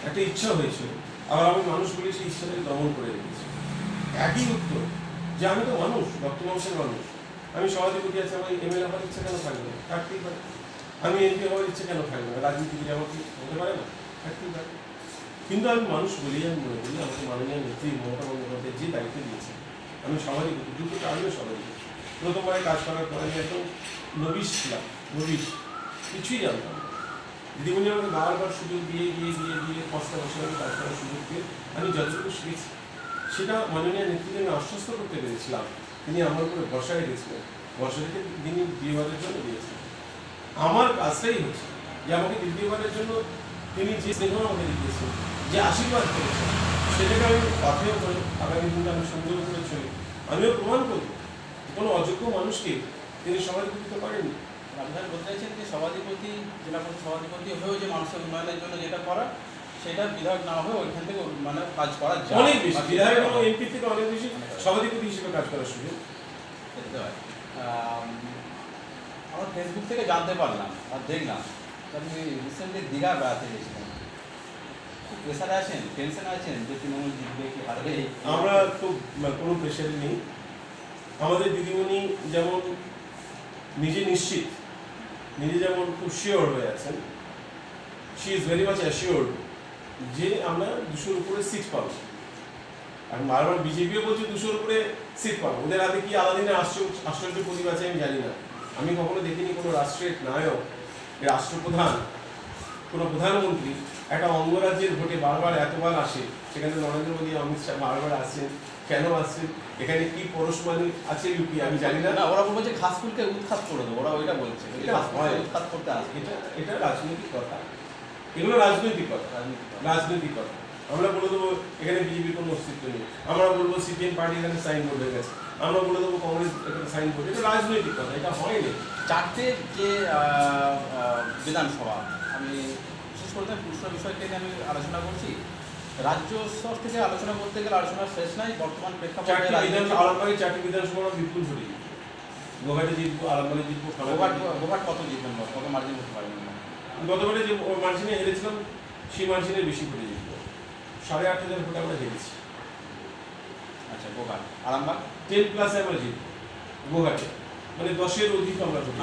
একটা ইচ্ছা হয়েছিল, আবার আমি মানুষ বলে সেই ইচ্ছাটাকে দমন করে রেখেছি। একই উত্তর, যে আমি তো মানুষ, রক্তমাংসের মানুষ, আমি সভাধিপতি আছে, আমার এমএলএ হওয়ার ইচ্ছা কেন থাকবে না? থাকতেই পারে। আমি এমপি হওয়ার ইচ্ছে কেন থাকবে না? রাজনীতিবিদ আমার কি হতে পারে না? থাকতেই পারে। কিন্তু আমি মানুষ বলেই আমি মনে করি আমাকে মাননীয় নেত্রী মমতা বন্দ্যোপাধ্যায় যে দায়িত্ব দিয়েছে, আমি সভাধিপতি, দুটো কারণে সভাধিপতি। প্রথমবারে কাজ করার পর আমি একদম নবিশ ছিলাম, কিছুই জানতাম না। দিদিমণি আমাকে বারবার সুযোগ দিয়ে পাঁচটা বছর আমি কাজ করার সুযোগ দিয়ে আমি যতটুকু শিখেছি, সেটা মাননীয় নেত্রীকে আমি আশ্বস্ত করতে পেরেছিলাম। তিনি আমার উপরে ভরসা রেখেছিলেন, ভরসা রেখে তিনি দ্বিতীয়বারের জন্য দিয়েছেন। আমার কাজটাই হচ্ছে যে আমাকে দ্বিতীয়বারের জন্য তিনি যে স্নেহ আমাকে দিয়েছেন, যে আশীর্বাদ করেছেন, সেটাকে আমি পাথেয় করে আগামী দিনে আমি সুন্দর করে চলি। আমিও প্রমাণ করব কোনো অযোগ্য মানুষকে তিনি সভাধিপতি করেননি। আপনারা বলতে চাইছেন যে সভাধিপতি, জেলা পরিষদ সভাধিপতি হয়েও যে মানুষের উন্নয়নের জন্য যেটা করা, সেটা বিধায়ক না হয়ে ওইখান থেকে মানে কাজ করা যায়, অনেক বেশি বিধায়ক এবং এমপি থেকে অনেক বেশি সভাধিপতি হিসেবে কাজ করার সুযোগ করতে হয়। আমরা ফেসবুক থেকে জানতে পারলাম আর দেখলাম আপনি রিসেন্টলি দীঘা বেড়াতে গেছিলেন। খুব প্রেশারে আছেন, টেনশনে আছেন যে তৃণমূল জিতবে কি হারবে? আমরা তো কোনো প্রেশারে নেই। আমাদের দিদিমণি যেমন নিজে নিশ্চিত, নিজে যেমন খুব শিওর হয়ে আছেন, she is very much assured যে আমরা 200-র উপরে সিট পাবো। আর বারবার বিজেপিও বলছে 200-র উপরে সিট পাবো। ওদের হাতে কি আলাদা দিনে আশ্চর্য প্রদীপ আছে আমি জানি না। আমি কখনো দেখিনি কোনো রাষ্ট্রের নায়ক, রাষ্ট্রপ্রধান, কোনো প্রধানমন্ত্রী একটা অঙ্গরাজ্যের ভোটে বারবার এতবার আসে, সেখানে নরেন্দ্র মোদী, অমিত শাহ বারবার আসছেন। কেন আসছেন? এখানে কি পরশমানি আছে লুকিয়ে আমি জানি না। না, ওরা বলছে ঘাস ফুলকে উৎখাত করে দেবো, ওরা ওইটা বলছে, উৎখাত করতে আসে। এটা রাজনৈতিক কথা, এগুলো রাজনৈতিক কথা। আমরা বলে দেবো এখানে বিজেপির কোনো অস্তিত্ব নেই, আমরা বলবো সিপিএম পার্টি এখানে সাইনবোর্ড হয়ে গেছে, আমরা বলে দেবো কংগ্রেস এখানে সাইনবোর্ড। এটা রাজনৈতিক কথা, এটা হয়নি। চারটে যে বিধানসভা, আমি বিশেষ করে পুরসভা বিষয়কে নিয়ে আমি আলোচনা করছি। রাজ্য স্তর থেকে আলোচনা করতে গেলে আলোচনার শেষ নাই। বর্তমান প্রেক্ষাপটে আরামবাগে 4টি বিধানসভা বিপুল ভোটে জিতবো, গোঘাটে জিতবো, আরামবাগে জিতবো, গোঘাট কত জিতবেন, কত মার্জিন করতে পারবেন? গতবারে যে মার্জিনে হেরেছিলাম সেই মার্জিনের বেশি ভোটে জিতবো, 8,500 ভোটে আমরা হেরেছি। আচ্ছা, গোঘাট। আরামবাগ 10+ আমরা জিতবো গোঘাটে, মানে 10-এর অধিক আমরা ভোট।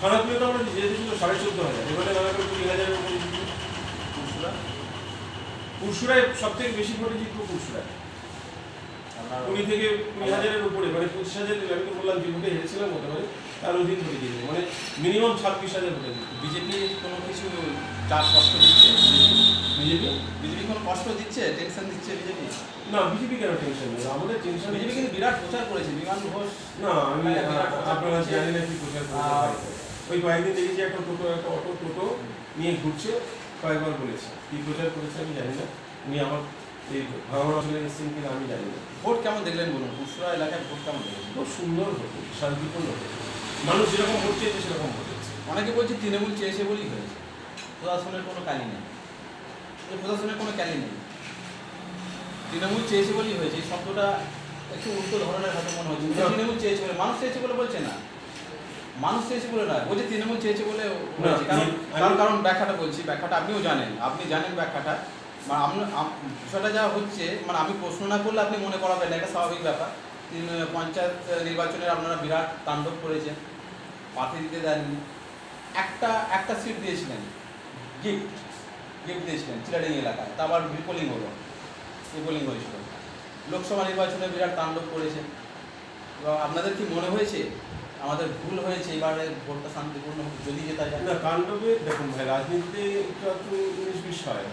খানাকুলে তো আমরা জিতেছিল 14,500, এবারে খানাকুলে 20,000-এর উপরে জিতবো। পুরসুরায় সব থেকে বেশি ভোটে জিতবো, পুরসুরায় 20,000-এর উপরে, মানে 25,000। আমি তো বললাম যে ভোটে হেরেছিলাম গতবারে, তার অধিক ভোটে জিতবো, মানে মিনিমাম 26,000 ভোটে জিতবো। বিজেপি কোনো কিছু চাপ কষ্ট দিচ্ছে? বিজেপি কোনো কষ্ট দিচ্ছে, টেনশন দিচ্ছে বিজেপি? না, বিজেপি কেন টেনশন নেই, আমাদের টেনশন। বিজেপি কিন্তু বিরাট প্রচার করেছে, বিমান ঘোষ। না, আমি আপনারা জানি না কি প্রচার করেছে। ওই কয়েকদিন দেখেছি একটা অটো টোটো নিয়ে ঘুরছে, কয়েকবার বলেছে কি প্রচার করেছে আমি জানি না। উনি আমার এই ভাঙড় অঞ্চলে এসেছেন কিনা আমি জানি না। ভোট কেমন দেখলেন বলুন? পুরসুরা এলাকায় ভোট কেমন দেখলেন? খুব সুন্দর হতো, শান্তিপূর্ণ হতো, মানুষ যেরকম ভোট চেয়েছে সেরকম ভোট হচ্ছে। অনেকে বলছে তৃণমূল চেয়েছে বলেই হয়েছে, প্রশাসনের কোনো কালি নেই। প্রশাসনের কোনো ক্যালি নেই, তৃণমূল চেয়েছে বলেই হয়েছে। এই শব্দটা একটু উল্টো ধরনের হয়তো মনে হচ্ছে। তৃণমূল চেয়েছে বলে, মানুষ চেয়েছে বলে বলছে না, মানুষ চেয়েছে বলে না, বলছে তৃণমূল চেয়েছে বলে হয়েছে। কারণ ব্যাখ্যাটা বলছি, ব্যাখ্যাটা আপনিও জানেন, আপনি জানেন ব্যাখ্যাটা। বিষয়টা যা হচ্ছে, মানে আমি প্রশ্ন না করলে আপনি মনে করাবেন না, এটা স্বাভাবিক ব্যাপার। পঞ্চায়েত নির্বাচনের আপনারা বিরাট তাণ্ডব করেছেন, প্রার্থী দিতে দেননি। একটা সিট দিয়েছিলেন, গিফট দিয়েছিলেন চিলাডিং এলাকায়, তা আবার রিপোলিং হলো, রিপোলিং হয়েছিল। লোকসভা নির্বাচনে বিরাট তাণ্ডব করেছেন। এবং আপনাদের কি মনে হয়েছে আমাদের ভুল হয়েছে, এবারে ভোটটা শান্তিপূর্ণ যদি যেটা যায়? না, তাণ্ডবে দেখুন ভাই, রাজনীতিতে একটু 19-20 হয়,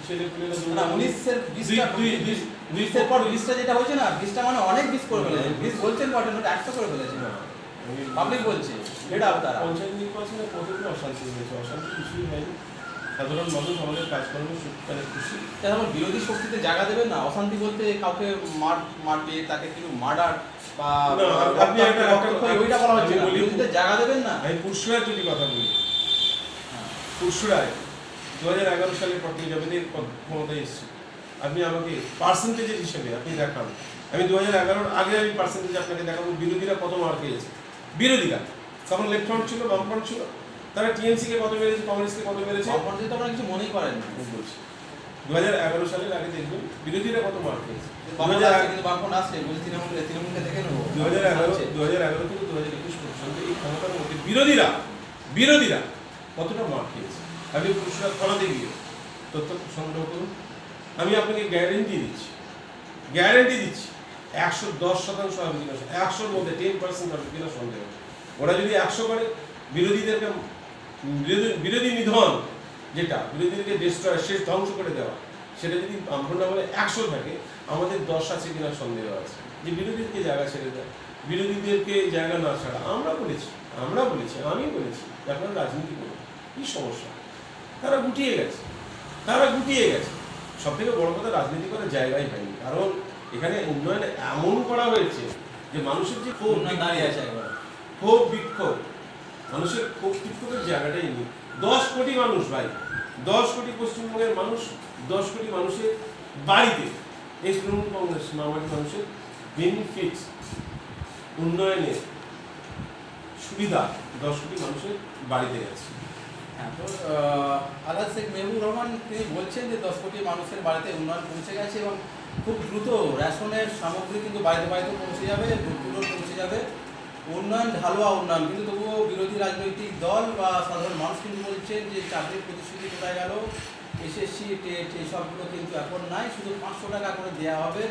ছেলেপুলেরা না, 19-20 পর 20টা যেটা হয়েছে না, 20টা মানে অনেক 20 করে ফেলেছে। 20 বলছেন কটে, 100 করে ফেলেছে, পাবলিক বলছে। এটা তারা পঞ্চায়েত নির্বাচনে কতগুলো অশান্তি হয়েছে, অশান্তি কিছুই হয়নি। সাধারণ মানুষ আমাদের কাজকর্মে মানে খুশি। আমার বিরোধী শক্তিতে জায়গা দেবেন না। অশান্তি বলতে কাউকে মারবে, তাকে কিছু মার্ডার বা আপনি ওইটা বলা হচ্ছে না, বিরোধীতে জায়গা দেবেন না। আমি পুরসুরার যদি কথা বলি, পুরসুরায় 2011 সালের পর থেকে যবে ক্ষমতায় এসেছি, আপনি আমাকে পার্সেন্টেজের হিসেবে আপনি দেখান। আমি 2011-র আগে আমি পার্সেন্টেজ আপনাকে দেখাবো, বিরোধীরা কত মার খেয়েছে। বিরোধীরা তখন লেফট ফ্রন্ট ছিল, বাম ফ্রন্ট ছিল, তারা টিএমসিকে কত মেরেছে, কংগ্রেসকে কত মেরেছে, তো আমরা কিছু মনেই করেন না। বলছি 2011 সালের আগে দেখবেন বিরোধীরা কত মার খেয়েছে। 2011 থেকে 2021 পর্যন্ত এই ক্ষমতার মধ্যে বিরোধীরা কতটা মার খেয়েছে আপনি পুরসুরা থানাতে গিয়ে তথ্য সংগ্রহ করুন। আমি আপনাকে গ্যারেন্টি দিচ্ছি 110% হবে কিনা, 100-র মধ্যে 10% হবে কিনা সন্দেহ। ওরা যদি 100 করে, বিরোধীদেরকে বিরোধী নিধন, যেটা বিরোধীদেরকে ডিস্ট্রয়, শেষ ধ্বংস করে দেওয়া, সেটা যদি আমরা বলে 100 থাকে, আমাদের 10 আছে কিনা সন্দেহ আছে। যে বিরোধীদেরকে জায়গা ছেড়ে দেয়, বিরোধীদেরকে জায়গা না ছাড়া। আমি বলেছি আপনারা রাজনীতি করুন, কী সমস্যা? তারা গুটিয়ে গেছে। সব থেকে বড় কথা, রাজনীতি করার জায়গাই হয়নি। কারণ এখানে উন্নয়ন এমন করা হয়েছে যে মানুষের যে ক্ষোভ বিক্ষোভ, মানুষের ক্ষোভ বিক্ষোভের জায়গাটাই নেই। 10 কোটি মানুষ ভাই, 10 কোটি পশ্চিমবঙ্গের মানুষ, 10 কোটি মানুষের বাড়িতে এই তৃণমূল কংগ্রেস মামাটি মানুষের বেনিফিটস, উন্নয়নের সুবিধা 10 কোটি মানুষের বাড়িতে গেছে। হ্যাঁ, তো আলহাজ শেখ মেহবুব রহমান তিনি বলছেন যে 10 কোটি মানুষের বাড়িতে উন্নয়ন পৌঁছে গেছে এবং খুব দ্রুত রেশনের সামগ্রী কিন্তু বাড়িতে পৌঁছে যাবে, দ্রুত পৌঁছে যাবে। উন্নয়ন, ঢালুয়া উন্নয়ন। কিন্তু তবুও বিরোধী রাজনৈতিক দল বা সাধারণ মানুষ কিন্তু বলছেন যে চাকরির প্রতিশ্রুতি কোথায় গেল, এসএসসি টেট এইসবগুলো কিন্তু এখন নাই, শুধু 500 টাকা করে দেওয়া হবে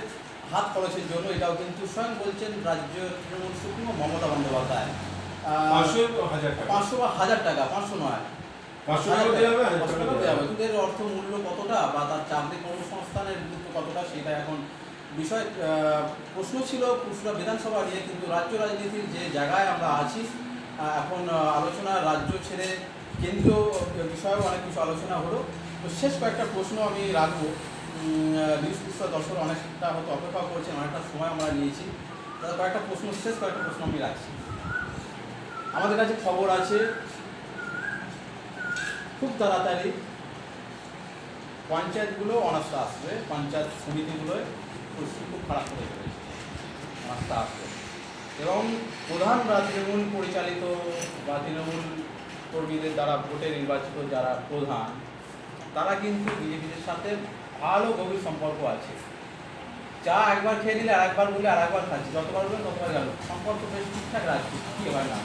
হাত খরচের জন্য। এটাও কিন্তু স্বয়ং বলছেন রাজ্য তৃণমূল সুপ্রিমো মমতা বন্দ্যোপাধ্যায়। 500 বা 1000 টাকা, 500 নয়, 500 টাকা দেওয়া হবে। কিন্তু এর অর্থ মূল্য কতটা বা তার চাকরি কর্মসংস্থানের গুরুত্ব কতটা, সেটা এখন বিষয়। প্রশ্ন ছিল পুরসুরা বিধানসভা নিয়ে, কিন্তু রাজ্য রাজনীতির যে জায়গায় আমরা আছি এখন, আলোচনা রাজ্য ছেড়ে কেন্দ্রীয় বিষয়েও অনেক কিছু আলোচনা হলো। তো শেষ কয়েকটা প্রশ্ন আমি রাখবো। নিউজ পুস্টার দর্শক অনেকটা হয়তো অপেক্ষা করছেন, অনেকটা সময় আমরা নিয়েছি। তাদের কয়েকটা প্রশ্ন কয়েকটা প্রশ্ন আমি রাখছি। আমাদের কাছে খবর আছে খুব তাড়াতাড়ি পঞ্চায়েতগুলো অনাস্থা আসবে, পঞ্চায়েত সমিতিগুলোয় পরিস্থিতি খুব খারাপ হয়ে চলেছে, অনাস্থা আসবে। এবং প্রধান তৃণমূল পরিচালিত বা তৃণমূল কর্মীদের দ্বারা ভোটে নির্বাচিত যারা প্রধান, তারা কিন্তু বিজেপিদের সাথে ভালো গভীর সম্পর্ক আছে। চা একবার খেয়ে নিলে আরেকবার বললে আরেকবার খাচ্ছি, যতবার বলবেন ততবার গেল, সম্পর্ক বেশ ঠিকঠাক রাখছি। কী হয় না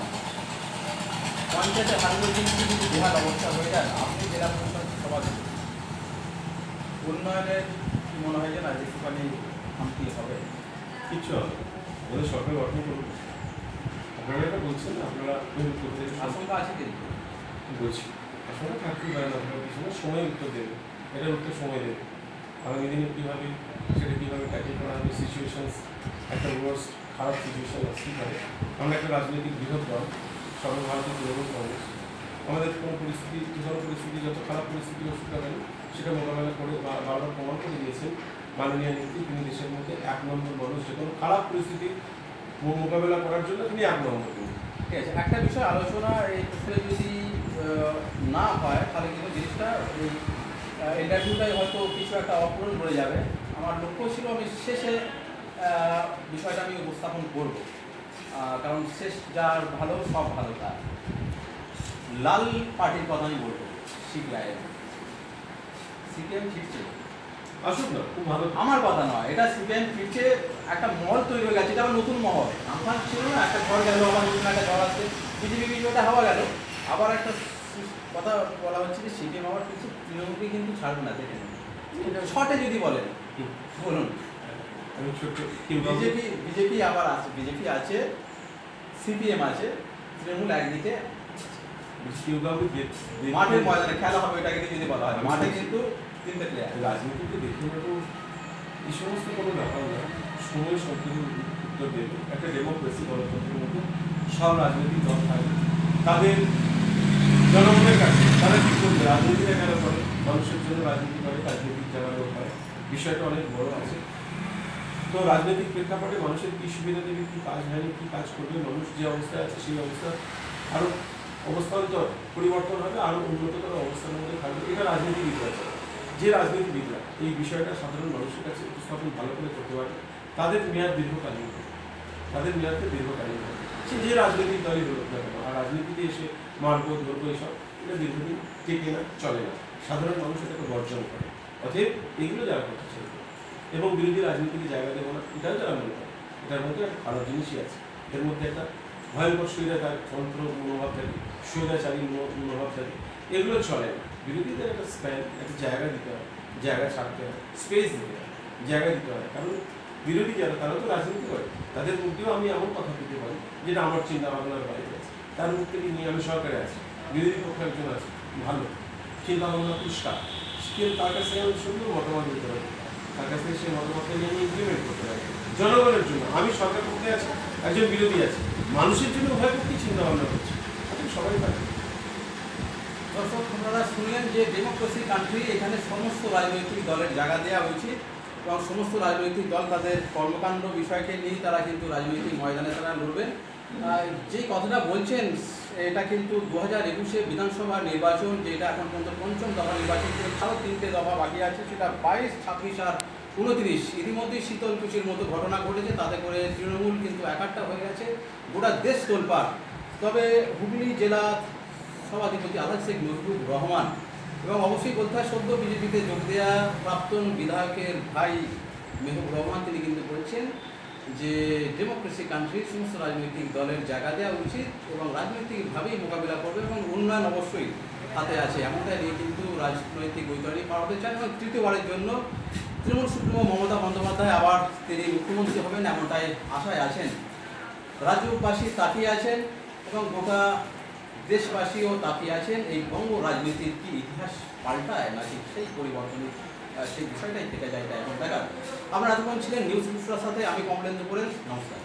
পঞ্চায়েতের হারগুলো কিন্তু যদি বেহাল অবস্থা হয়ে যায়, আপনি জেলা পরিষদ সভাপতি, উন্নয়নের কী মনে হয় যে না একটুখানি খামতি হবে? কিচ্ছু হবে, ওদের সরকার গঠন করুন। আপনারা এটা বলছেন না, আপনারা করতে আশঙ্কা আছে কিন্তু বলছি, আসলে থাকতেই পারেন, আপনার পিছনে সময় উত্তর দেবে, এটার উত্তর সময় দেবে। আগামী দিনে কীভাবে সেটা কীভাবে ট্যাকেল করা হবে, সিচুয়েশানস একটা ওয়ার্স্ট খারাপ সিচুয়েশান আসতেই পারে। আমরা একটা রাজনৈতিক বৃহৎ দল, সর্বভারতীয় তৃণমূল কংগ্রেস, আমাদের কোনো পরিস্থিতি, যে কোনো পরিস্থিতি, যত খারাপ পরিস্থিতি আসুক না কেন, সেটা মোকাবেলা করে বারবার প্রমাণ করে দিয়েছেন মাননীয় নেত্রী। তিনি দেশের মধ্যে 1 নম্বর মানুষ, যে কোনো খারাপ পরিস্থিতি মোকাবেলা করার জন্য তিনি 1 নম্বর। ঠিক আছে, একটা বিষয় আলোচনা এই ক্ষেত্রে যদি না হয় তাহলে কিন্তু জিনিসটা এই ইন্টারভিউটাই হয়তো কিছু একটা অপূরণ রয়ে যাবে। আমার লক্ষ্য ছিল আমি শেষে বিষয়টা আমি উপস্থাপন করব, কারণ শেষ যার ভালো সব ভালো তার। লাল পার্টির কথা আমি বলবো, সিপিএম ফিরছে, আসুক না, খুব ভালো। আমার কথা নয়, এটা সিপিএম ফিরছে, একটা মহল তৈরি হয়ে গেছে, এটা আবার নতুন মহল। আমার ছিল না, একটা ঘর গেল, আবার নতুন একটা ঘর আসছে, বিজেপিটা হাওয়া গেল, আবার একটা কথা বলা হচ্ছে যে সিপিএম আবার ফিরছে, তৃণমূলকে কিন্তু ছাড়বে না। দেখেন শর্টে যদি বলেন, বলুন। আমি ছোট্ট বিজেপি আবার আছে, বিজেপি আছে, সিপিএম আছে, তৃণমূল একদিকে মাঠের ময়দানে খেলা হবে, এটাকে যদি বলা হয়, মাঠে কিন্তু 3টে প্লেয়ার। রাজনীতিতে দেখে তো এই সমস্ত কোনো ব্যাপার না, সময় সবকিছু উত্তর দেবে। একটা ডেমোক্রেসি গণতন্ত্রের মধ্যে সব রাজনৈতিক দল থাকবে, তাদের জনগণের কাছে তারা কী করবে, রাজনীতিটা কেন করে, মানুষের জন্য রাজনীতি করে, রাজনৈতিক যারা লোক হয়, বিষয়টা অনেক বড় আছে। তো রাজনৈতিক প্রেক্ষাপটে মানুষের কী সুবিধা দেবে, কী কাজ হয়নি, কী কাজ করবে, মানুষ যে অবস্থায় আছে সেই অবস্থা আরও অবস্থান্তর পরিবর্তন হবে, আরও উন্নততর অবস্থানের মধ্যে থাকবে। এটা রাজনীতিবিদরা আছে, যে রাজনীতিবিদরা এই বিষয়টা সাধারণ মানুষের কাছে উপস্থাপন ভালো করে করতে পারে, তাদের মেয়াদ দীর্ঘকালীন হবে, তাদের মেয়াদকে দীর্ঘকালীন হবে, সে যে রাজনৈতিক দলই হোক না কেন। আর রাজনীতিতে এসে মারবো ধরবো এসব, এটা দীর্ঘদিন টেকে না, চলে না, সাধারণ মানুষ এটাকে বর্জন করে। অতএব এইগুলো যারা করতে চাইবে এবং বিরোধী রাজনীতিকে জায়গা দেবো না, এটাও যারা মনে করে, এটার মধ্যে একটা ভালো জিনিসই আছে। এর মধ্যে একটা ভয়ঙ্কর স্বৈরাচার যন্ত্র মনোভাব থাকে, স্বৈরাচারী মনোভাব থাকে, এগুলো চলে না। বিরোধীদের একটা স্প্যান, একটা জায়গা দিতে হয়, জায়গা ছাড়তে হয়, স্পেস দিতে হয়, জায়গা দিতে হয়। কারণ বিরোধী যারা, তারাও তো রাজনীতি করে, তাদের মুখেও আমি এমন কথা দিতে পারি যেটা আমার চিন্তা ভাবনার বাইরে আছে। তার মুখ থেকে নিয়ে আমি সরকারে আছি, বিরোধী পক্ষে একজন আছে ভালো চিন্তা ভাবনা পুরস্কার, কিন্তু তার কাছে আমি সুন্দর মতামত দিতে পারি, তার কাছ থেকে সেই মতামতটা নিয়ে আমি ইমপ্লিমেন্ট করতে পারি জনগণের জন্য। আমি সরকার পক্ষে আছি, একজন বিরোধী আছে, মানুষের জন্য উভয় পক্ষে চিন্তা ভাবনা করছি, সবাই পারে। দর্শক আপনারা শুনলেন যে ডেমোক্রেসি কান্ট্রি, এখানে সমস্ত রাজনৈতিক দলের জায়গা দেওয়া উচিত এবং সমস্ত রাজনৈতিক দল তাদের কর্মকাণ্ড বিষয়কে নিয়ে তারা কিন্তু রাজনৈতিক ময়দানে তারা লড়বেন। যেই কথাটা বলছেন এটা কিন্তু 2021-এ বিধানসভা নির্বাচন, যেটা এখন পর্যন্ত 5ম দফা নির্বাচন করে, আরও 3টে দফা বাকি আছে, সেটা 22, 26 আর 29। ইতিমধ্যেই শীতলকুচির মতো ঘটনা ঘটেছে, তাতে করে তৃণমূল কিন্তু একাট্টা হয়ে গেছে, গোটা দেশ তোলপাড়। তবে হুগলি জেলা সভাধিপতি আলহাজ শেখ মুজিবুর রহমান এবং অবশ্যই বলতে হয় সদ্য বিজেপিতে যোগ দেওয়া প্রাক্তন বিধায়কের ভাই মেহবুব রহমান, তিনি কিন্তু বলছেন যে ডেমোক্রেসি কান্ট্রির সমস্ত রাজনৈতিক দলের জায়গা দেওয়া উচিত এবং রাজনৈতিকভাবেই মোকাবিলা করবে এবং উন্নয়ন অবশ্যই হাতে আছে, এমনটাই নিয়ে কিন্তু রাজনৈতিক বৈতরণী পার হতে চান। এবং তৃতীয়বারের জন্য তৃণমূল সুপ্রিমো মমতা বন্দ্যোপাধ্যায় আবার তিনি মুখ্যমন্ত্রী হবেন এমনটাই আশায় আছেন। রাজ্যবাসী তাকিয়ে আছেন এবং গোটা দেশবাসীও তাকিয়ে আছেন এই বঙ্গ রাজনীতির কি ইতিহাস পাল্টায় নাকি সেই পরিবর্তনের সেই বিষয়টাই থেকে যায়, এটা এখন দেখার। আমরা এতক্ষণ ছিলেন নিউজ পুস্টার সাথে, আমি কমলেন্দু করেন, নমস্কার।